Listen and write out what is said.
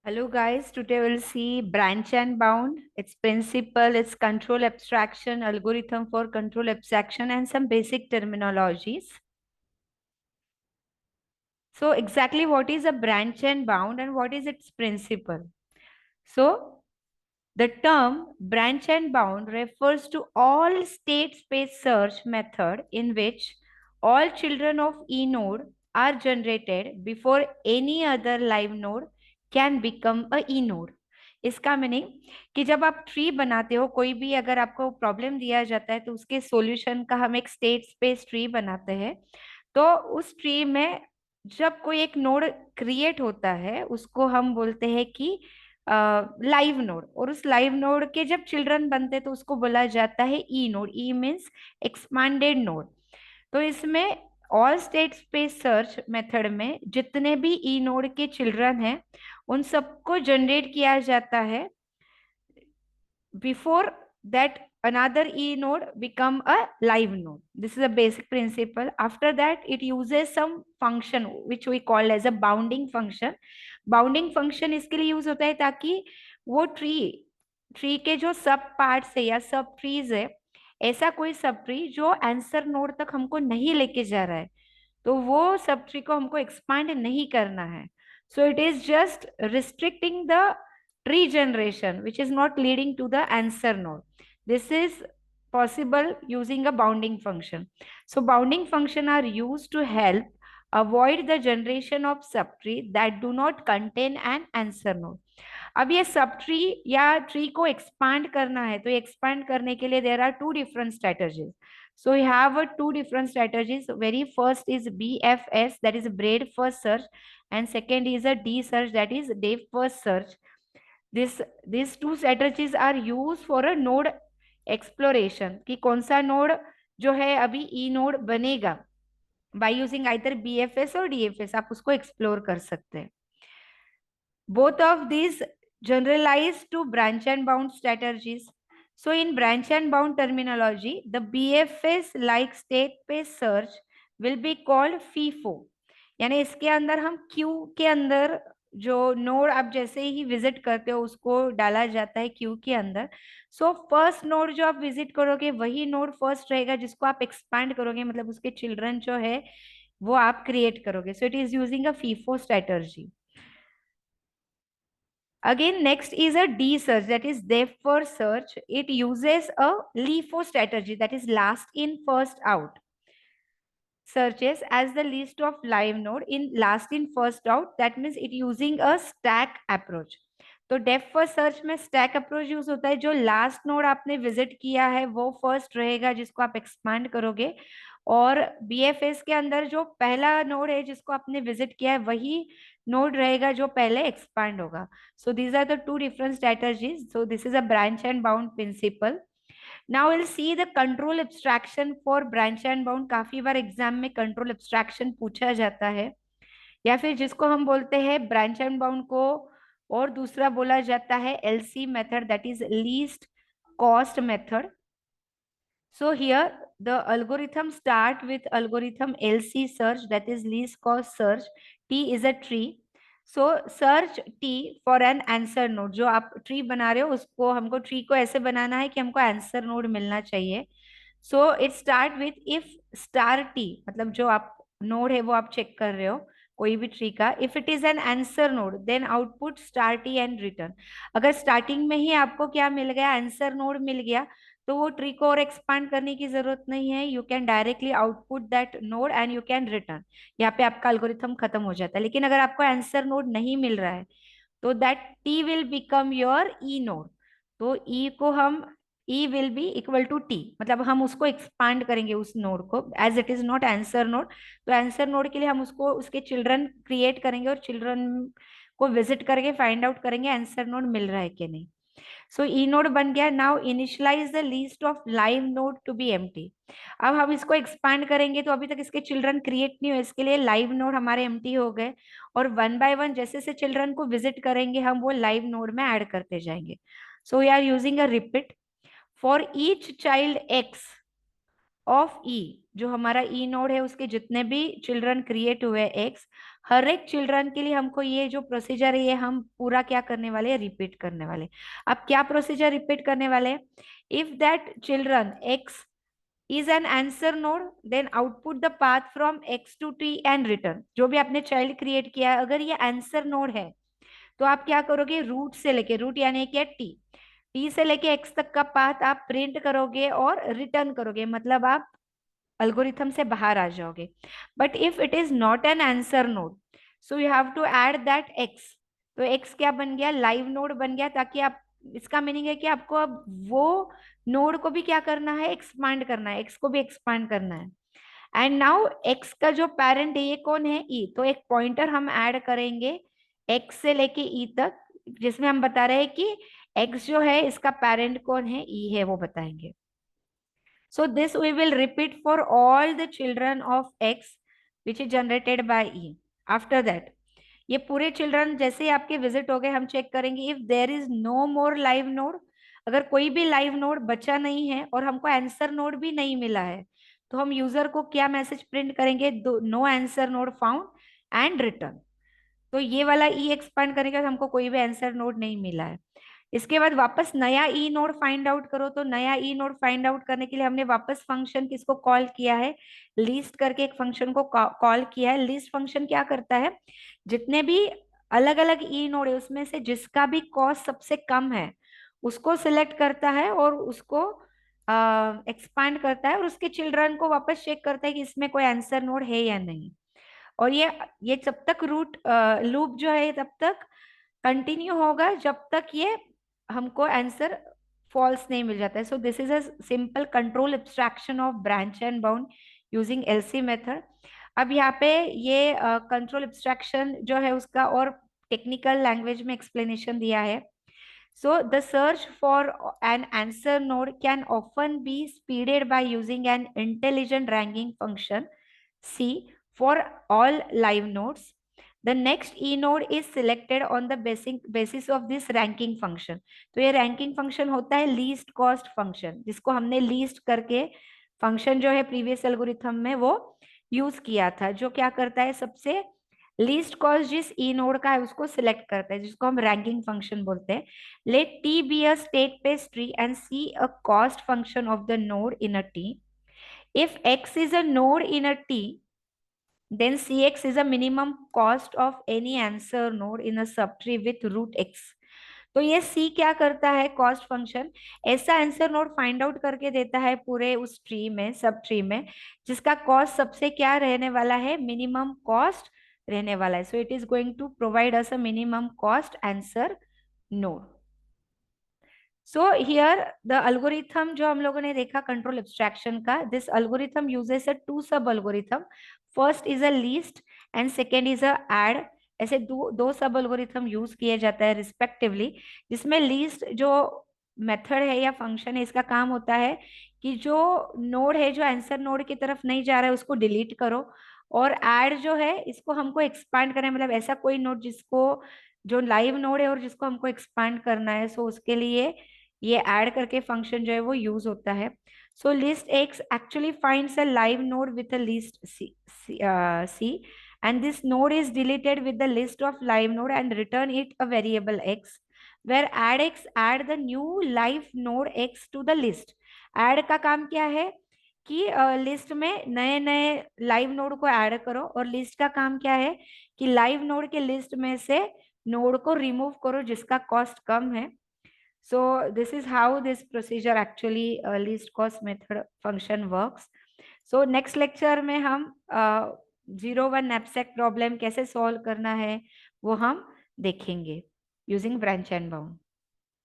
Hello guys, today we'll see branch and bound, its principle, its control abstraction, algorithm for control abstraction and some basic terminologies. So exactly what is a branch and bound and what is its principle? So the term branch and bound refers to all state space search method in which all children of E node are generated before any other live node can become a E node. इसका meaning कि जब आप tree बनाते हो, कोई भी अगर आपको प्रॉब्लम दिया जाता है तो उसके सॉल्यूशन का हम एक स्टेट स्पेस ट्री बनाते हैं। तो उस ट्री में जब कोई एक नोड क्रिएट होता है उसको हम बोलते हैं कि लाइव नोड, और उस लाइव नोड के जब चिल्ड्रन बनते हैं तो उसको बोला जाता है ई node. E means expanded node. तो इसमें all state space search method में जितने भी ई नोड के चिल्ड्रन हैं उन सबको जनरेट किया जाता है before that another e node become a live node. This is a basic principle. After that it uses some function which we call as a bounding function. Bounding function इसके लिए use होता है ताकि वो tree tree के जो सब parts है या सब ट्रीज है, ऐसा कोई सब ट्री जो आंसर नोड तक हमको नहीं लेके जा रहा है, तो वो सब ट्री को हमको एक्सपांड नहीं करना है. So it is just restricting the tree generation which is not leading to the answer node. This is possible using a bounding function. So bounding function are used to help avoid the generation of subtree that do not contain an answer node. अब ये sub tree या tree को expand करना है तो expand करने के लिए there are two different strategies. So we have two different strategies. Very first is BFS, that is breadth first search, and second is a D search, that is depth first search. These two strategies are used for a node exploration कि कौन सा node जो है अभी ई node बनेगा. By using either BFS और DFS आप उसको एक्सप्लोर कर सकते हैं. Both of these generalize to branch and bound strategies. So in branch and bound terminology, the BFS like state based search will be called FIFO. यानी इसके अंदर हम क्यू के अंदर जो नोड आप जैसे ही विजिट करते हो उसको डाला जाता है क्यू के अंदर. सो फर्स्ट नोड जो आप विजिट करोगे वही नोड फर्स्ट रहेगा जिसको आप एक्सपांड करोगे, मतलब उसके चिल्ड्रन जो है वो आप क्रिएट करोगे. सो it is using a FIFO strategy. Again, next is a D search, that is depth first search. It uses a LIFO strategy, that is last in first out. Searches as the list of live node in last in first out. That means it using a stack approach. तो depth first search में stack approach use होता है. जो last node आपने visit किया है वो first रहेगा जिसको आप एक्सपांड करोगे, और बीएफएस के अंदर जो पहला नोड है जिसको आपने विजिट किया है वही नोड रहेगा जो पहले एक्सपांड होगा. So these are the two different strategies. So this is a branch and bound principle. Now will see the control abstraction for branch and bound. काफी बार एग्जाम में कंट्रोल एब्स्ट्रैक्शन पूछा जाता है, या फिर जिसको हम बोलते हैं ब्रांच एंड बाउंड को और दूसरा बोला जाता है LC method, that is least cost method. So here the algorithm start with algorithm LC search, that is least cost search. T is a tree. So search T for an answer node. जो आप tree बना रहे हो उसको हमको tree को ऐसे बनाना है कि हमको आंसर नोड मिलना चाहिए. So it start with if star T, मतलब जो आप नोड है वो आप चेक कर रहे हो कोई भी ट्री का. If it is an answer node then output star T and return. अगर स्टार्टिंग में ही आपको क्या मिल गया, आंसर नोड मिल गया, तो वो ट्री को और एक्सपांड करने की जरूरत नहीं है. You can directly output that node and you can return. यहाँ पे आपका एल्गोरिथम खत्म हो जाता है. लेकिन अगर आपको आंसर नोड नहीं मिल रहा है तो that T will become your E node. तो ई को हम E will be equal to T, मतलब हम उसको एक्सपांड करेंगे उस नोड को, as it is not answer node. तो आंसर नोड के लिए हम उसको उसके चिल्ड्रन क्रिएट करेंगे और चिल्ड्रन को विजिट करके फाइंड आउट करेंगे आंसर नोड मिल रहा है कि नहीं. सो ई नोड बन गया. Now initialize the list of live node to be empty. अब हम इसको एक्सपांड करेंगे तो अभी तक इसके चिल्ड्रन क्रिएट नहीं हुए, इसके लिए लाइव नोड हमारे एम्प्टी हो गए, और वन बाय वन जैसे जैसे चिल्ड्रन को विजिट करेंगे हम वो लाइव नोड में ऐड करते जाएंगे. So we are using a repeat for each child X of E, जो हमारा ई नोड है उसके जितने भी चिल्ड्रन क्रिएट हुए एक्स, हर एक चिल्ड्रन के लिए हमको ये जो प्रोसीजर है ये हम पूरा क्या करने वाले हैं, रिपीट करने वाले। अब क्या प्रोसीजर रिपीट करने वाले? If that children x is an answer node, then output the path from x to t and return। जो भी आपने चाइल्ड क्रिएट किया है अगर ये आंसर नोड है तो आप क्या करोगे, रूट से लेके, रूट यानी क्या, टी, टी से लेके एक्स तक का पाथ आप प्रिंट करोगे और रिटर्न करोगे, मतलब आप अल्गोरिथम से बाहर आ जाओगे। But if it is not an answer node, so you have to add that X. तो एक्स क्या बन गया, लाइव नोड बन गया, ताकि आप, इसका मीनिंग है कि आपको अब वो नोड को भी क्या करना है, एक्सपांड करना है, एक्स को भी एक्सपांड करना है। एंड नाउ एक्स का जो पेरेंट है ये कौन है, ई, तो एक पॉइंटर हम ऐड करेंगे एक्स से लेके ई तक, जिसमें हम बता रहे हैं कि एक्स जो है इसका पेरेंट कौन है, ई है, वो बताएंगे। So this we will repeat for all the children of X which is generated by E. After that, ये पूरे चिल्ड्रन जैसे ही आपके विजिट हो गए, हम चेक करेंगे if there is no more live node, अगर कोई भी लाइव नोड बचा नहीं है और हमको आंसर नोड भी नहीं मिला है, तो हम यूजर को क्या मैसेज प्रिंट करेंगे, no answer node found and return. तो ये वाला ई एक्सपांड करने के बाद हमको कोई भी आंसर नोड नहीं मिला है। इसके बाद वापस नया ई नोड फाइंड आउट करो, तो नया ई नोड फाइंड आउट करने के लिए हमने वापस फंक्शन किसको कॉल किया है, लीस्ट करके एक फंक्शन को कॉल किया है। लीस्ट फंक्शन क्या करता है, जितने भी अलग अलग ई नोड है उसमें से जिसका भी कॉस्ट सबसे कम है उसको सिलेक्ट करता है और उसको एक्सपांड करता है, और उसके चिल्ड्रन को वापस चेक करता है कि इसमें कोई आंसर नोड है या नहीं। और ये जब तक रूट लूप जो है तब तक कंटिन्यू होगा जब तक ये हमको आंसर फॉल्स नहीं मिल जाता है। सो this is a simple control abstraction of branch and bound using LC method. अब यहाँ पे ये कंट्रोल एब्स्ट्रैक्शन जो है उसका और टेक्निकल लैंग्वेज में एक्सप्लेनेशन दिया है। So the search for an answer node can often be speeded by using an intelligent ranking function C for all live nodes. The next e node is selected on the basis of this ranking function। तो ये ranking function होता है least cost function, जिसको हमने least करके function जो है previous algorithm में वो यूज किया था, जो क्या करता है, सबसे लीस्ट कॉस्ट जिस ई नोड का है उसको सिलेक्ट करता है, जिसको हम रैंकिंग फंक्शन बोलते हैं। Let T be a state space tree and C a cost function of the node in a T. If X is a node in a T, then cx is a minimum cost of any answer node in a subtree with root x। तो ये c क्या करता है, cost function ऐसा answer node find out करके देता है पूरे उस ट्री में, सब ट्री में, जिसका कॉस्ट सबसे क्या रहने वाला है, मिनिमम कॉस्ट रहने वाला है। So it is going to provide us a minimum cost answer node. So here the algorithm जो हम लोगों ने देखा कंट्रोल एब्स्ट्रैक्शन का, this algorithm uses a two sub algorithm, first is a list and second is a add. ऐसे दो सब algorithm use किए जाता है रिस्पेक्टिवली, जिसमें लीस्ट जो मेथड है या फंक्शन है इसका काम होता है कि जो नोड है जो आंसर नोड की तरफ नहीं जा रहा है उसको डिलीट करो, और ऐड जो है इसको हमको एक्सपांड करना है, मतलब ऐसा कोई नोड जिसको, जो लाइव नोड है और जिसको हमको एक्सपांड करना है, सो उसके लिए ये ऐड करके फंक्शन जो है वो यूज होता है। So list X actually finds a live node with a list C and this node is deleted with the list of live node and return it a variable x, where add x add the new live node x to the list। add का काम क्या है कि list में नए नए live node को add करो, और लिस्ट का काम क्या है कि लाइव नोड के लिस्ट में से नोड को रिमूव करो जिसका कॉस्ट कम है। So this is how this procedure actually least cost method function works। So next lecture में हम 0 1 knapsack प्रॉब्लम कैसे सॉल्व करना है वो हम देखेंगे यूजिंग ब्रांच एंड बाउंड।